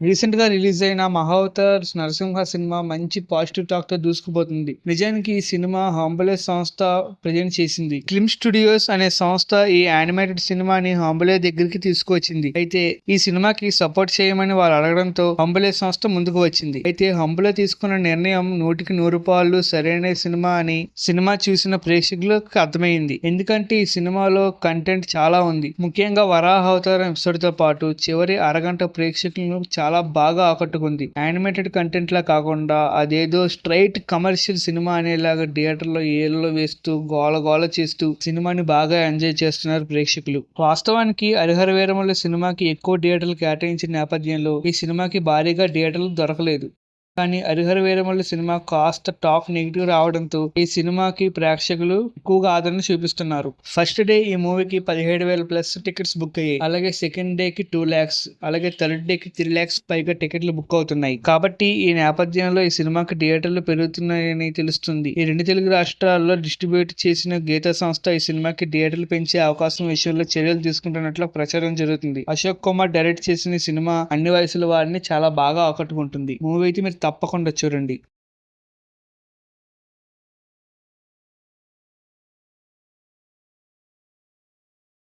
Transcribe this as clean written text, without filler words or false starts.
Recent గా release అయిన Mahavatar Narasimha cinema మంచి పాజిటివ్ టాక్ తో దూసుకుపోతుంది. నిజానికి ఈ సినిమా హాంబలే సంస్థ ప్రజెంట్ చేసింది. క్లిమ్ స్టూడియోస్ అనే సంస్థ ఈ యానిమేటెడ్ సినిమాని హాంబలే దగ్గరికి తీసుకువచ్చింది. అయితే ఈ సినిమాకి సపోర్ట్ చేయమని వాళ్ళు అడగడంతో హాంబలే సంస్థ ముందుకు వచ్చింది. అయితే హాంబలే తీసుకున్న నిర్ణయం 100% సరైన సినిమా అని సినిమా చూసిన ప్రేక్షకులకు అర్థమైంది. ఎందుకంటే ఈ సినిమాలో కంటెంట్ చాలా ఉంది. ముఖ్యంగా వరాహ అవతారం ఎపిసోడ్ తో పాటు చివరి అరగంట ప్రేక్షకులను చాలా బాగా ఆకట్టుకుంది. యానిమేటెడ్ కంటెంట్ లా కాకుండా అదేదో స్ట్రైట్ కమర్షియల్ సినిమా అనేలాగా థియేటర్లో ఏళ్ళలో వేస్తూ గోల గోల చేస్తూ సినిమాని బాగా ఎంజాయ్ చేస్తున్నారు ప్రేక్షకులు. వాస్తవానికి హరిహర వీరమల్లు సినిమాకి ఎక్కువ థియేటర్లు కేటాయించిన నేపథ్యంలో ఈ సినిమాకి భారీగా థియేటర్లు దొరకలేదు. కానీ హరిహర వీరమల్లు సినిమా కాస్త టాక్ నెగిటివ్ రావడంతో ఈ సినిమాకి ప్రేక్షకులు ఎక్కువగా ఆదరణ చూపిస్తున్నారు. ఫస్ట్ డే ఈ మూవీకి 17,000+ టికెట్స్ బుక్ అయ్యాయి. అలాగే సెకండ్ డే కి 2 lakhs, అలాగే థర్డ్ డే కి 3 lakhs పైగా టికెట్లు బుక్ అవుతున్నాయి. కాబట్టి ఈ నేపథ్యంలో ఈ సినిమాకి థియేటర్లు పెరుగుతున్నాయని తెలుస్తుంది. ఈ 2 తెలుగు రాష్ట్రాల్లో డిస్ట్రిబ్యూట్ చేసిన గీతా సంస్థ ఈ సినిమాకి థియేటర్లు పెంచే అవకాశం విషయంలో చర్యలు తీసుకుంటున్నట్లు ప్రచారం జరుగుతుంది. అశోక్ కుమార్ డైరెక్ట్ చేసిన ఈ సినిమా అన్ని వయసుల వారిని చాలా బాగా ఆకట్టుకుంటుంది. మూవీ అయితే మీరు తప్పకుండా చూడండి.